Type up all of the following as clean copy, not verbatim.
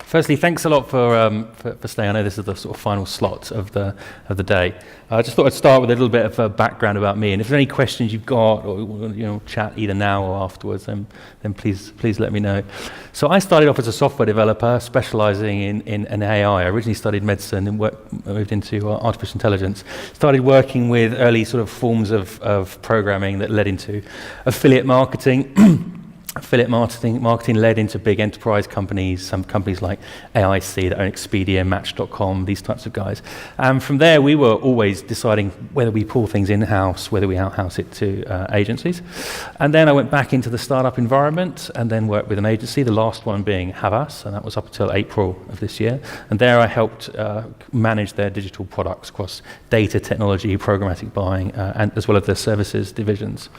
Firstly, thanks a lot for staying. I know this is the sort of final slot of the day. I just thought I'd start with a little bit of a background about me, and if there's any questions you've got, or chat either now or afterwards, then please let me know. So I started off as a software developer, specialising in AI. I originally studied medicine and moved into artificial intelligence. Started working with early sort of forms of programming that led into affiliate marketing. Affiliate marketing led into big enterprise companies, some companies like AIC that own Expedia, Match.com, these types of guys. And from there, we were always deciding whether we pull things in-house, whether we out-house it to agencies. And then I went back into the startup environment and then worked with an agency, the last one being Havas, and that was up until April of this year. And there I helped manage their digital products across data, technology, programmatic buying, and as well as their services divisions.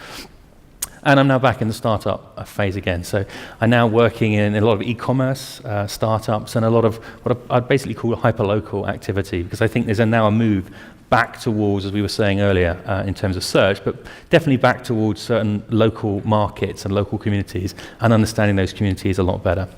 And I'm now back in the startup phase again. So I'm now working in a lot of e-commerce startups and a lot of what I'd basically call hyperlocal activity, because I think there's now a move back towards, as we were saying earlier, in terms of search, but definitely back towards certain local markets and local communities and understanding those communities a lot better.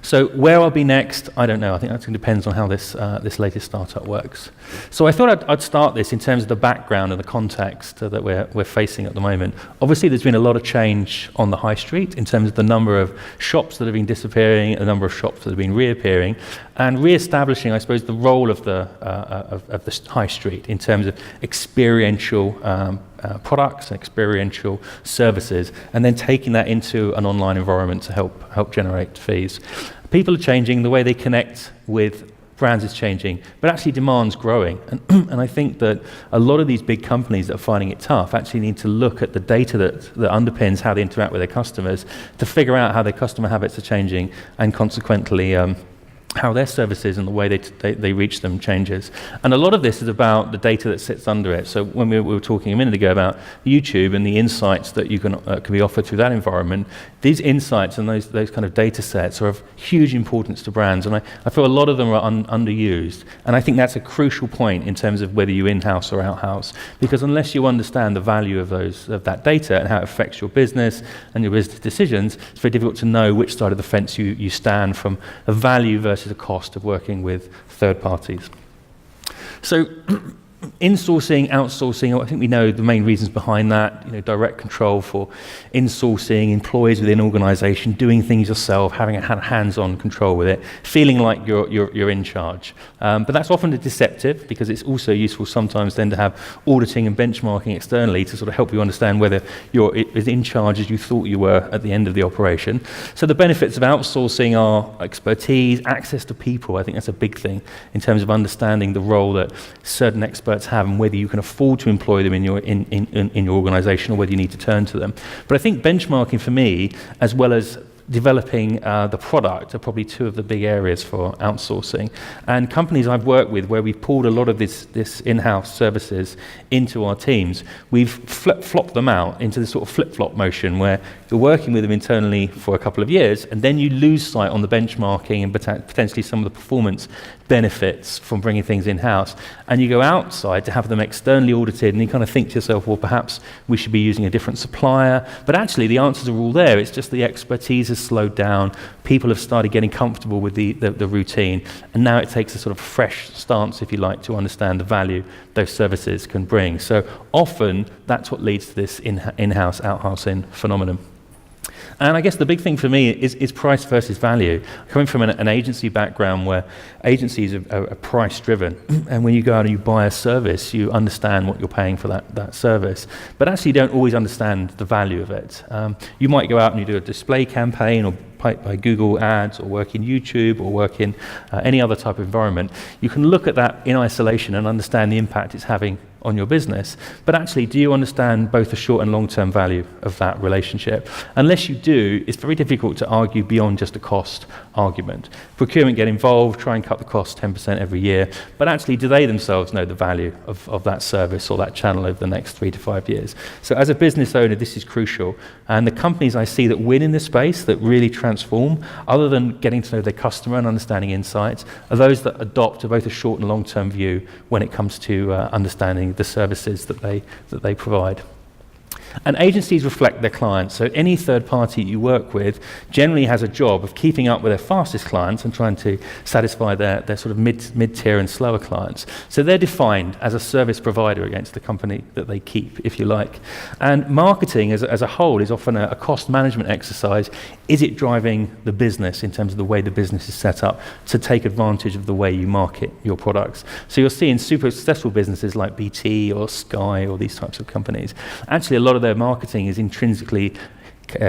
So where I'll be next, I don't know. I think that depends on how this latest startup works. So I thought I'd start this in terms of the background and the context that we're facing at the moment. Obviously, there's been a lot of change on the high street in terms of the number of shops that have been disappearing, the number of shops that have been reappearing, and re-establishing, I suppose, the role of the high street in terms of experiential products and experiential services, and then taking that into an online environment to help generate fees. People are changing, the way they connect with brands is changing, but actually demand's growing. And I think that a lot of these big companies that are finding it tough actually need to look at the data that underpins how they interact with their customers to figure out how their customer habits are changing, and consequently how their services and the way they reach them changes. And a lot of this is about the data that sits under it. So when we were talking a minute ago about YouTube and the insights that you can be offered through that environment, these insights and those kind of data sets are of huge importance to brands, and I feel a lot of them are underused. And I think that's a crucial point in terms of whether you in-house or out-house, because unless you understand the value of that data and how it affects your business and your business decisions, it's very difficult to know which side of the fence you stand from a value versus a cost of working with third parties. So insourcing, outsourcing, I think we know the main reasons behind that, direct control for insourcing, employees within an organization, doing things yourself, having a hands-on control with it, feeling like you're in charge. But that's often deceptive, because it's also useful sometimes then to have auditing and benchmarking externally to sort of help you understand whether you're as in charge as you thought you were at the end of the operation. So the benefits of outsourcing are expertise, access to people. I think that's a big thing in terms of understanding the role that certain experts have and whether you can afford to employ them in your organization or whether you need to turn to them. But I think benchmarking for me, as well as developing the product, are probably two of the big areas for outsourcing. And companies I've worked with where we've pulled a lot of this in-house services into our teams, we've flip-flopped them out into this sort of flip-flop motion where you're working with them internally for a couple of years, and then you lose sight on the benchmarking and potentially some of the performance benefits from bringing things in-house, and you go outside to have them externally audited, and you kind of think to yourself, well, perhaps we should be using a different supplier. But actually the answers are all there. It's just the expertise has slowed down, people have started getting comfortable with the routine, and now it takes a sort of fresh stance, if you like, to understand the value those services can bring. So often that's what leads to this in-house, out-housing phenomenon. And I guess the big thing for me is price versus value. Coming from an agency background where agencies are price-driven, and when you go out and you buy a service, you understand what you're paying for that service, but actually you don't always understand the value of it. You might go out and you do a display campaign or by Google Ads or work in YouTube or work in any other type of environment. You can look at that in isolation and understand the impact it's having on your business, but actually, do you understand both the short and long-term value of that relationship? Unless you do, it's very difficult to argue beyond just a cost argument. Procurement get involved, try and cut the cost 10% every year, but actually, do they themselves know the value of that service or that channel over the next 3 to 5 years? So as a business owner, this is crucial, and the companies I see that win in this space, that really transform, other than getting to know their customer and understanding insights, are those that adopt both a short and long-term view when it comes to understanding the services that they provide. And agencies reflect their clients. So any third party you work with generally has a job of keeping up with their fastest clients and trying to satisfy their sort of mid-tier and slower clients. So they're defined as a service provider against the company that they keep, if you like. And marketing as a whole is often a cost management exercise. Is it driving the business in terms of the way the business is set up to take advantage of the way you market your products? So you'll see in super successful businesses like BT or Sky or these types of companies, actually a lot of their marketing is intrinsically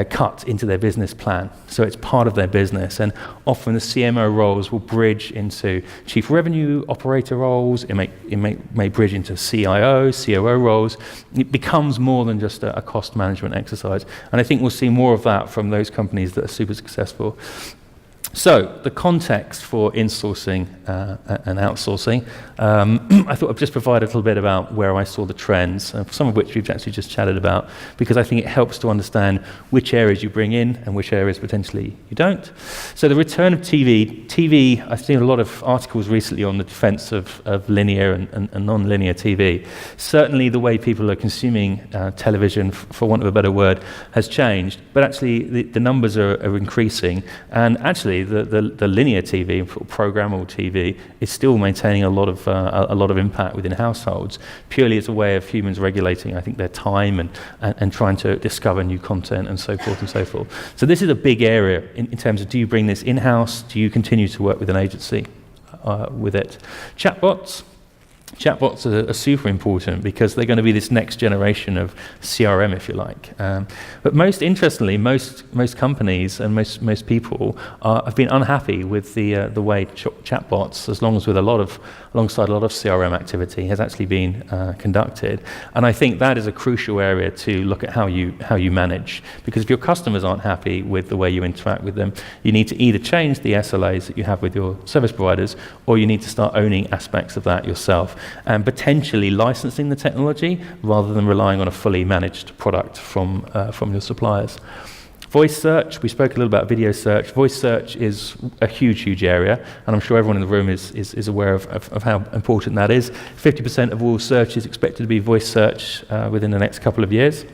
cut into their business plan. So it's part of their business, and often the CMO roles will bridge into chief revenue operator roles. It may bridge into CIO, COO roles. It becomes more than just a cost management exercise. And I think we'll see more of that from those companies that are super successful. So the context for insourcing and outsourcing, I thought I'd just provide a little bit about where I saw the trends, some of which we've actually just chatted about, because I think it helps to understand which areas you bring in and which areas potentially you don't. So the return of TV, I've seen a lot of articles recently on the defense of linear and non-linear TV. Certainly the way people are consuming television, for want of a better word, has changed, but actually the numbers are increasing, and actually the linear TV, programmable TV, is still maintaining a lot of impact within households, purely as a way of humans regulating, I think, their time and trying to discover new content and so forth and so forth. So this is a big area in terms of, do you bring this in-house? Do you continue to work with an agency with it? Chatbots are super important because they're going to be this next generation of CRM, if you like. But most interestingly, most companies and most people have been unhappy with the way chatbots, alongside a lot of CRM activity, has actually been conducted. And I think that is a crucial area to look at how you manage. Because if your customers aren't happy with the way you interact with them, you need to either change the SLAs that you have with your service providers, or you need to start owning aspects of that yourself, and potentially licensing the technology rather than relying on a fully managed product from your suppliers. Voice search, we spoke a little about video search. Voice search is a huge area, and I'm sure everyone in the room is aware of how important that is. 50% of all search is expected to be voice search within the next couple of years.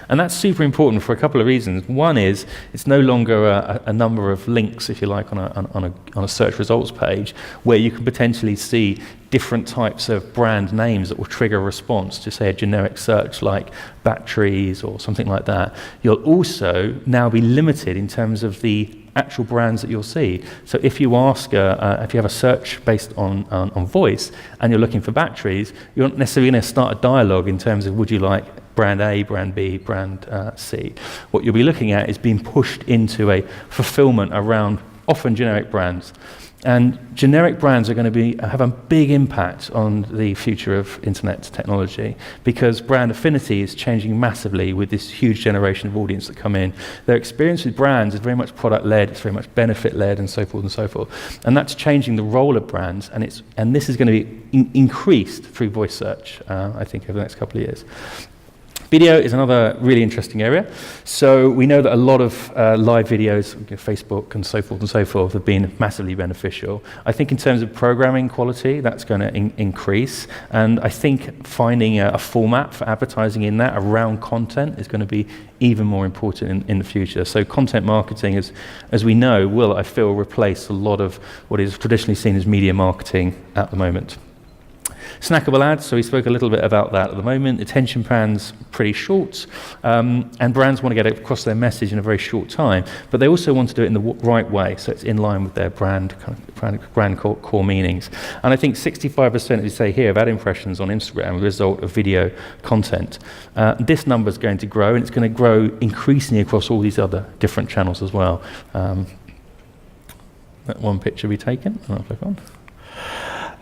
And that's super important for a couple of reasons. One is it's no longer a number of links, if you like, on a search results page, where you can potentially see different types of brand names that will trigger a response to, say, a generic search like batteries or something like that. You'll also now be limited in terms of the actual brands that you'll see. So if you ask, if you have a search based on voice and you're looking for batteries, you're not necessarily going to start a dialogue in terms of, would you like brand A, brand B, brand C. What you'll be looking at is being pushed into a fulfillment around often generic brands. And generic brands are going to have a big impact on the future of internet technology, because brand affinity is changing massively with this huge generation of audience that come in. Their experience with brands is very much product-led, it's very much benefit-led, and so forth and so forth. And that's changing the role of brands, and this is going to be increased through voice search, I think, over the next couple of years. Video is another really interesting area. So we know that a lot of live videos, Facebook and so forth, have been massively beneficial. I think in terms of programming quality, that's going to increase. And I think finding a format for advertising in that around content is going to be even more important in the future. So content marketing, as we know, will, I feel, replace a lot of what is traditionally seen as media marketing at the moment. Snackable ads, so we spoke a little bit about that at the moment. Attention spans pretty short, and brands want to get across their message in a very short time, but they also want to do it in the right way, so it's in line with their brand core meanings. And I think 65%, as you say here, of ad impressions on Instagram are a result of video content. This number is going to grow, and it's going to grow increasingly across all these other different channels as well. That one picture be taken. I'll click on.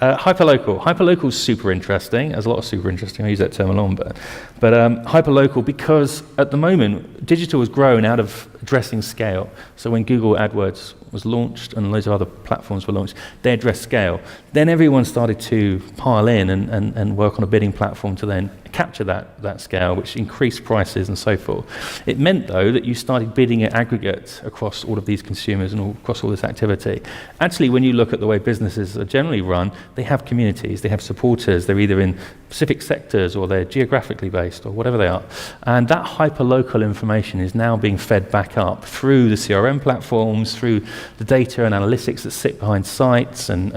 Hyperlocal is super interesting. There's a lot of super interesting. I use that term a lot, but hyperlocal, because at the moment digital has grown out of addressing scale. So when Google AdWords was launched and loads of other platforms were launched, they addressed scale. Then everyone started to pile in and work on a bidding platform to then capture that scale, which increased prices and so forth. It meant, though, that you started bidding at aggregate across all of these consumers and across all this activity. Actually, when you look at the way businesses are generally run, they have communities, they have supporters. They're either in specific sectors, or they're geographically based, or whatever they are. And that hyper-local information is now being fed back up through the CRM platforms, through the data and analytics that sit behind sites and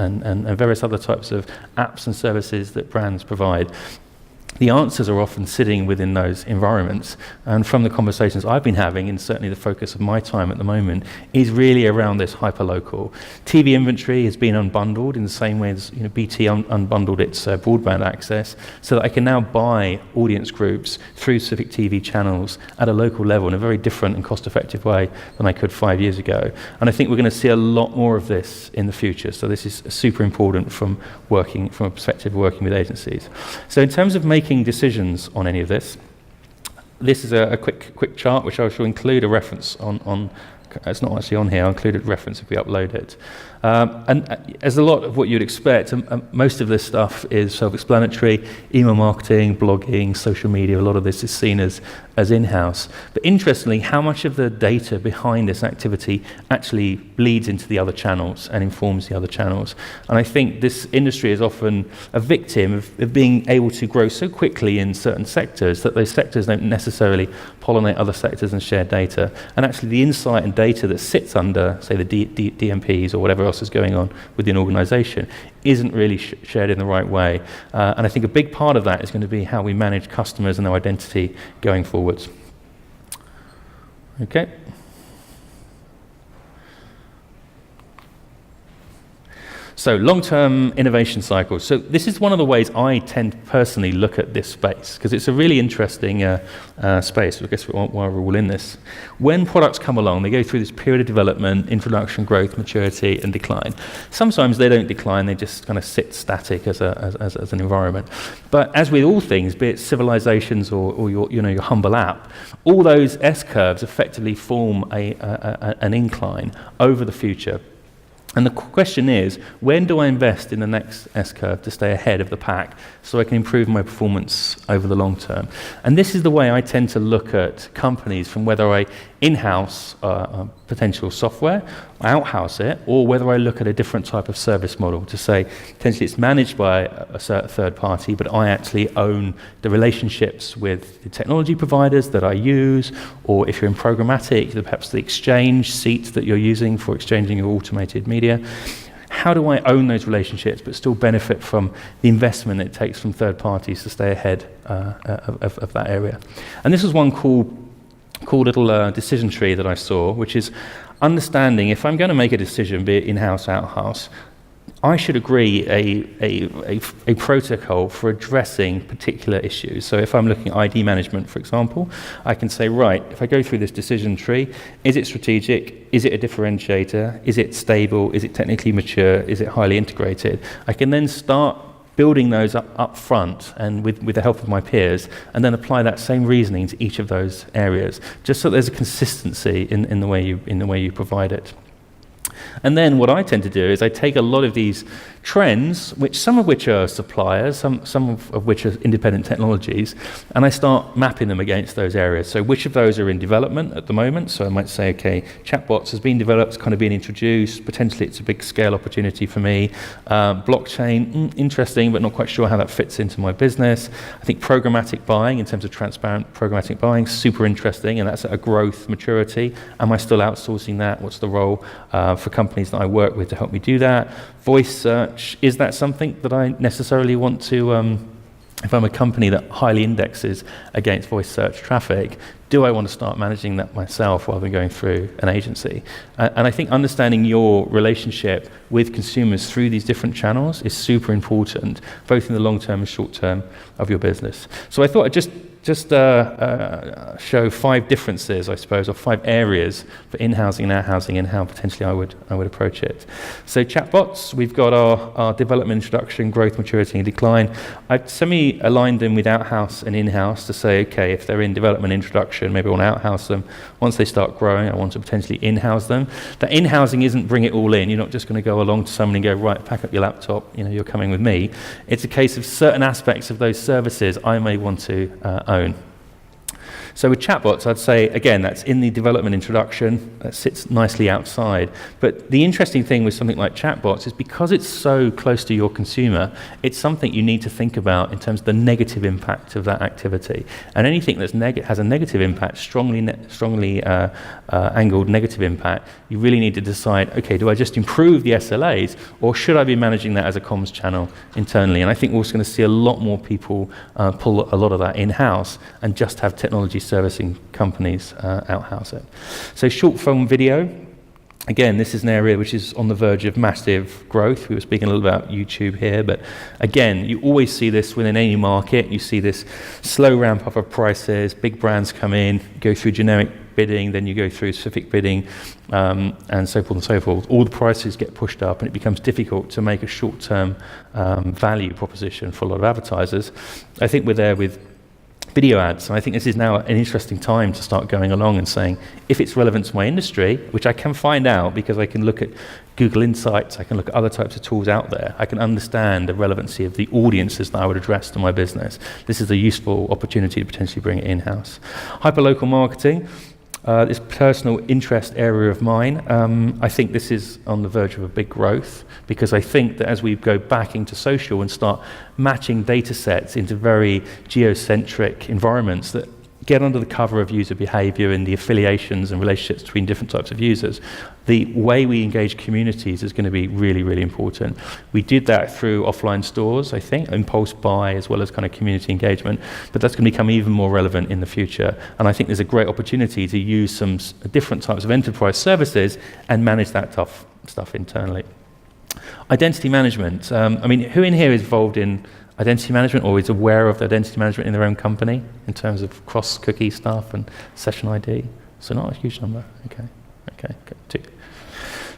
various other types of apps and services that brands provide. The answers are often sitting within those environments, and from the conversations I've been having, and certainly the focus of my time at the moment, is really around this hyperlocal. TV inventory has been unbundled in the same way as BT unbundled its broadband access, so that I can now buy audience groups through specific TV channels at a local level in a very different and cost-effective way than I could 5 years ago. And I think we're going to see a lot more of this in the future, so this is super important from a perspective of working with agencies. So in terms of making decisions on any of this, this is a quick chart which I shall include a reference on. It's not actually on here. I'll include a reference if we upload it. And as a lot of what you'd expect, most of this stuff is self-explanatory. Email marketing, blogging, social media, a lot of this is seen as in-house. But interestingly, how much of the data behind this activity actually bleeds into the other channels and informs the other channels. And I think this industry is often a victim of being able to grow so quickly in certain sectors that those sectors don't necessarily pollinate other sectors and share data. And actually the insight and data that sits under, say, the DMPs or whatever else is going on within an organisation isn't really shared in the right way. And I think a big part of that is going to be how we manage customers and their identity going forwards. Okay. So long-term innovation cycles. So this is one of the ways I tend to personally look at this space, because it's a really interesting space. I guess why we're all in this. When products come along, they go through this period of development, introduction, growth, maturity, and decline. Sometimes they don't decline; they just kind of sit static as an environment. But as with all things, be it civilizations or your humble app, all those S-curves effectively form an incline over the future. And the question is, when do I invest in the next S-curve to stay ahead of the pack so I can improve my performance over the long term? And this is the way I tend to look at companies, from whether I in-house potential software, out-house it, or whether I look at a different type of service model to say, potentially it's managed by a third party, but I actually own the relationships with the technology providers that I use, or if you're in programmatic, perhaps the exchange seat that you're using for exchanging your automated media. How do I own those relationships but still benefit from the investment it takes from third parties to stay ahead of that area? And this is one cool little decision tree that I saw, which is understanding if I'm going to make a decision, be it in-house, out-house, I should agree a protocol for addressing particular issues. So if I'm looking at ID management, for example, I can say, right, if I go through this decision tree, is it strategic? Is it a differentiator? Is it stable? Is it technically mature? Is it highly integrated? I can then start building those up front and with the help of my peers, and then apply that same reasoning to each of those areas, just so there's a consistency in the way you provide it. And then what I tend to do is I take a lot of these trends, some of which are suppliers, some of which are independent technologies, and I start mapping them against those areas. So which of those are in development at the moment? So I might say, okay, chatbots has been developed, kind of been introduced, potentially it's a big scale opportunity for me. Blockchain, interesting, but not quite sure how that fits into my business. I think programmatic buying, in terms of transparent programmatic buying, super interesting, and that's at a growth maturity. Am I still outsourcing that? What's the role for companies that I work with to help me do that? Voice search, is that something that I necessarily want to, if I'm a company that highly indexes against voice search traffic, do I want to start managing that myself rather than going through an agency? And I think understanding your relationship with consumers through these different channels is super important, both in the long term and short term of your business. So I thought I'd just show 5 differences, I suppose, or 5 areas for in-housing and out-housing and how potentially I would approach it. So chatbots, we've got our development, introduction, growth, maturity, and decline. I've semi-aligned them with out-house and in-house to say, okay, if they're in development, introduction, maybe I want to out-house them. Once they start growing, I want to potentially in-house them. That in-housing isn't bring it all in. You're not just going to go along to someone and go, right, pack up your laptop, you're coming with me. It's a case of certain aspects of those services I may want to own. So with chatbots, I'd say, again, that's in the development introduction, that sits nicely outside. But the interesting thing with something like chatbots is because it's so close to your consumer, it's something you need to think about in terms of the negative impact of that activity. And anything that's has a negative impact, strongly angled negative impact, you really need to decide, okay, do I just improve the SLAs, or should I be managing that as a comms channel internally? And I think we're also going to see a lot more people pull a lot of that in-house and just have technology servicing companies outhouse it. So short form video, again, this is an area which is on the verge of massive growth. We were speaking a little about YouTube here, but again, you always see this within any market. You see this slow ramp up of prices, big brands come in, go through generic bidding, then you go through specific bidding, and so forth and so forth. All the prices get pushed up, and it becomes difficult to make a short-term value proposition for a lot of advertisers. I think we're there with video ads, and I think this is now an interesting time to start going along and saying, if it's relevant to my industry, which I can find out because I can look at Google Insights, I can look at other types of tools out there, I can understand the relevancy of the audiences that I would address to my business. This is a useful opportunity to potentially bring it in-house. Hyperlocal marketing, this personal interest area of mine, I think this is on the verge of a big growth, because I think that as we go back into social and start matching data sets into very geocentric environments that get under the cover of user behavior and the affiliations and relationships between different types of users, the way we engage communities is going to be really, really important. We did that through offline stores, I think, impulse buy, as well as kind of community engagement, but that's going to become even more relevant in the future. And I think there's a great opportunity to use some different types of enterprise services and manage that tough stuff internally. Identity management. I mean, who in here is involved in identity management or is aware of identity management in their own company in terms of cross-cookie stuff and session ID? So not a huge number. Okay, good. 2.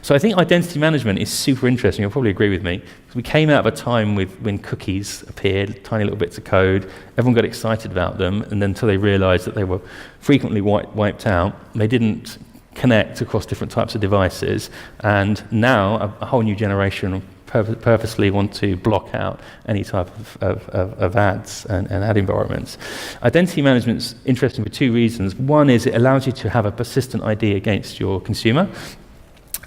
So I think identity management is super interesting. You'll probably agree with me. We came out of a time when cookies appeared, tiny little bits of code. Everyone got excited about them, and then until they realized that they were frequently wiped out, they didn't connect across different types of devices. And now a whole new generation purposely want to block out any type of ads and ad environments. Identity management's interesting for 2 reasons. One is it allows you to have a persistent ID against your consumer,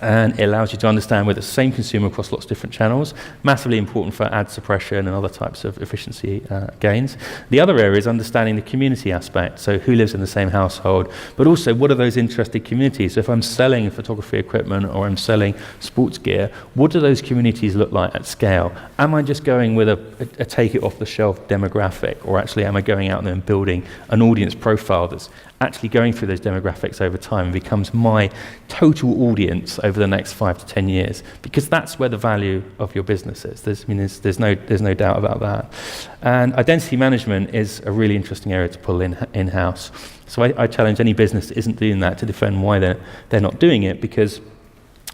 and it allows you to understand whether it's the same consumer across lots of different channels, massively important for ad suppression and other types of efficiency gains. The other area is understanding the community aspect, so who lives in the same household, but also what are those interested communities. So if I'm selling photography equipment or I'm selling sports gear, what do those communities look like at scale? Am I just going with a take-it-off-the-shelf demographic, or actually am I going out there and building an audience profile that's actually going through those demographics over time and becomes my total audience over the next 5 to 10 years, because that's where the value of your business is. There's no doubt about that. And identity management is a really interesting area to pull in-house. So I challenge any business that isn't doing that to defend why they're not doing it, because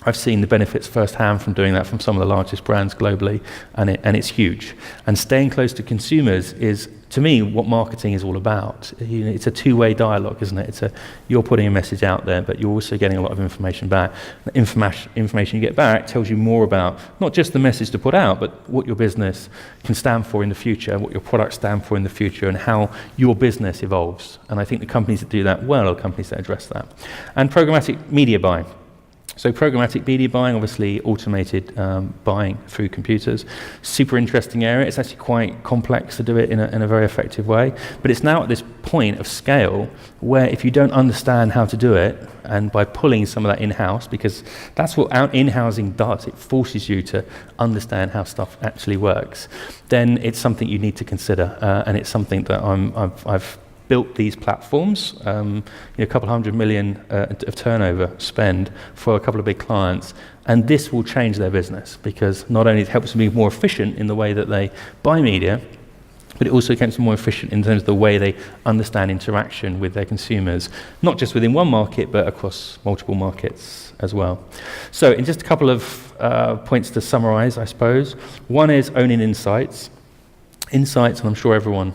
I've seen the benefits firsthand from doing that from some of the largest brands globally, and it's huge. And staying close to consumers is, to me, what marketing is all about. It's a two-way dialogue, isn't it? You're putting a message out there, but you're also getting a lot of information back. The information you get back tells you more about not just the message to put out, but what your business can stand for in the future, what your products stand for in the future, and how your business evolves. And I think the companies that do that well are companies that address that. And programmatic media buying. So programmatic media buying, obviously automated buying through computers. Super interesting area. It's actually quite complex to do it in a very effective way. But it's now at this point of scale where if you don't understand how to do it, and by pulling some of that in-house, because that's what in-housing does, it forces you to understand how stuff actually works, then it's something you need to consider. And it's something that I've built these platforms, a couple $100 million of turnover spend for a couple of big clients, and this will change their business, because not only it helps them be more efficient in the way that they buy media, but it also makes them more efficient in terms of the way they understand interaction with their consumers, not just within one market, but across multiple markets as well. So in just a couple of points to summarize, I suppose. One is owning insights. Insights, and I'm sure everyone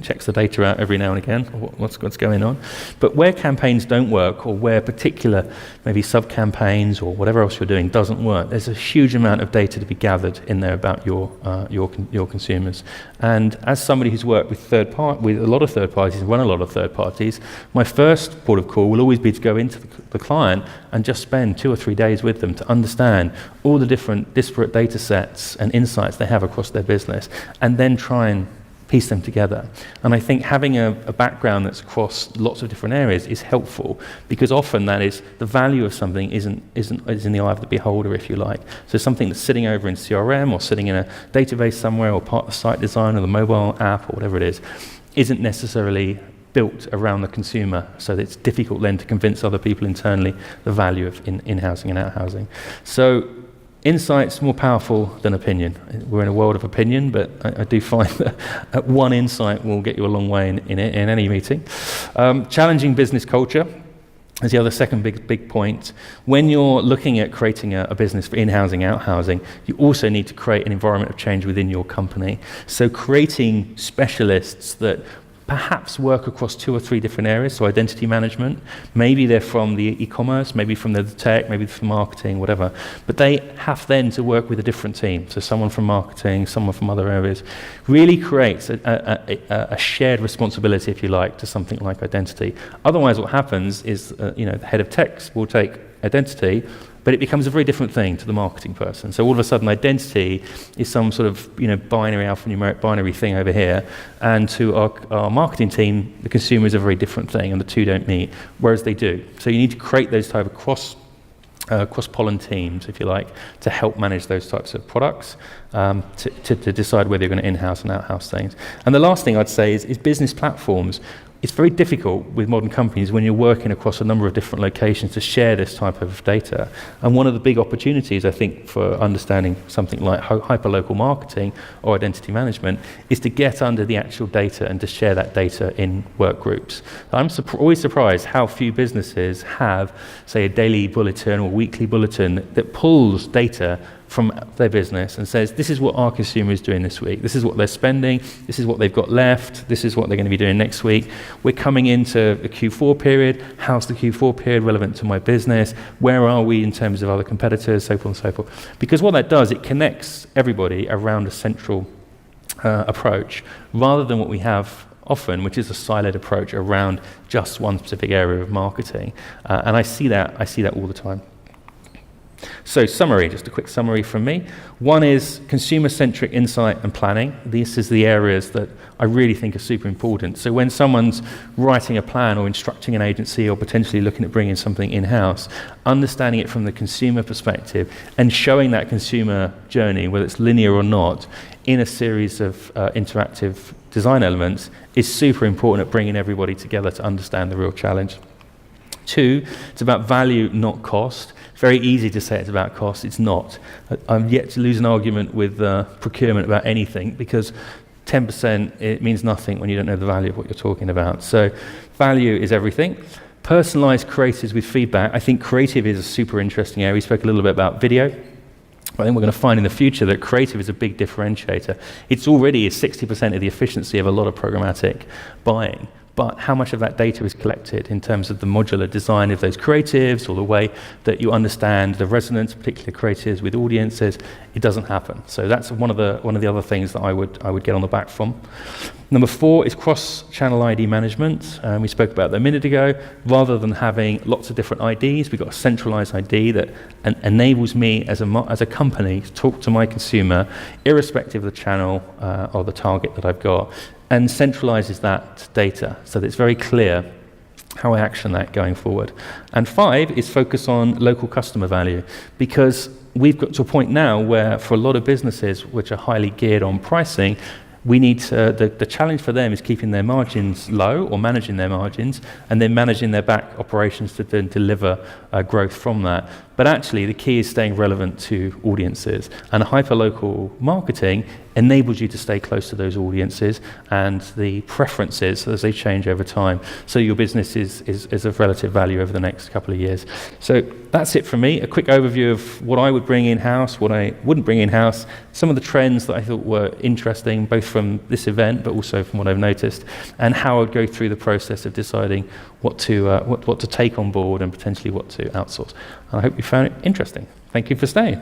checks the data out every now and again, or what's going on. But where campaigns don't work, or where particular maybe sub-campaigns or whatever else you're doing doesn't work, there's a huge amount of data to be gathered in there about your consumers. And as somebody who's worked with with a lot of third parties, run a lot of third parties, my first port of call will always be to go into the client and just spend 2 or 3 days with them to understand all the different disparate data sets and insights they have across their business, and then try and piece them together. And I think having a background that's across lots of different areas is helpful, because often that is the value of something is in the eye of the beholder, if you like. So something that's sitting over in CRM or sitting in a database somewhere, or part of the site design or the mobile app or whatever it is, isn't necessarily built around the consumer, so that it's difficult then to convince other people internally the value of in-housing and out-housing. So insight's more powerful than opinion. We're in a world of opinion, but I do find that one insight will get you a long way in any meeting. Challenging business culture is the other second big point. When you're looking at creating a business for in-housing, out-housing, you also need to create an environment of change within your company. So creating specialists that perhaps work across 2 or 3 different areas, so identity management, maybe they're from the e-commerce, maybe from the tech, maybe from marketing, whatever, but they have then to work with a different team, so someone from marketing, someone from other areas, really creates a shared responsibility, if you like, to something like identity. Otherwise what happens is, the head of tech will take identity, but it becomes a very different thing to the marketing person. So all of a sudden identity is some sort of binary, alphanumeric binary thing over here, and to our marketing team, the consumer is a very different thing, and the two don't meet, whereas they do. So you need to create those type of cross-pollen teams, if you like, to help manage those types of products, to decide whether you're going to in-house and out-house things. And the last thing I'd say is business platforms. It's very difficult with modern companies when you're working across a number of different locations to share this type of data. And one of the big opportunities, I think, for understanding something like hyperlocal marketing or identity management is to get under the actual data and to share that data in work groups. I'm always surprised how few businesses have, say, a daily bulletin or weekly bulletin that pulls data from their business and says, this is what our consumer is doing this week, this is what they're spending, this is what they've got left, this is what they're going to be doing next week. We're coming into the Q4 period. How's the Q4 period relevant to my business? Where are we in terms of other competitors, so forth and so forth. Because what that does, it connects everybody around a central approach, rather than what we have often, which is a siloed approach around just one specific area of marketing. And I see that all the time. So summary, just a quick summary from me. One is consumer-centric insight and planning. This is the areas that I really think are super important. So when someone's writing a plan or instructing an agency or potentially looking at bringing something in-house, understanding it from the consumer perspective and showing that consumer journey, whether it's linear or not, in a series of interactive design elements is super important at bringing everybody together to understand the real challenge. 2, it's about value, not cost. Very easy to say it's about cost. It's not. I'm yet to lose an argument with procurement about anything, because 10% it means nothing when you don't know the value of what you're talking about. So value is everything. Personalized creatives with feedback. I think creative is a super interesting area. We spoke a little bit about video. I think we're going to find in the future that creative is a big differentiator. It's already 60% of the efficiency of a lot of programmatic buying. But how much of that data is collected in terms of the modular design of those creatives, or the way that you understand the resonance of particular creatives with audiences? It doesn't happen. So that's one of the other things that I would get on the back from. Number 4 is cross-channel ID management. We spoke about that a minute ago. Rather than having lots of different IDs, we've got a centralized ID that enables me as a company to talk to my consumer, irrespective of the channel or the target that I've got, and centralizes that data so that it's very clear how I action that going forward. And 5 is focus on local customer value, because we've got to a point now where for a lot of businesses which are highly geared on pricing, we need to, the challenge for them is keeping their margins low, or managing their margins, and then managing their back operations to then deliver growth from that. But actually the key is staying relevant to audiences, and hyperlocal marketing enables you to stay close to those audiences and the preferences as they change over time. So your business is of relative value over the next couple of years. So that's it from me. A quick overview of what I would bring in-house, what I wouldn't bring in-house, some of the trends that I thought were interesting, both from this event, but also from what I've noticed, and how I'd go through the process of deciding what to take on board and potentially what to outsource. I hope you found it interesting. Thank you for staying.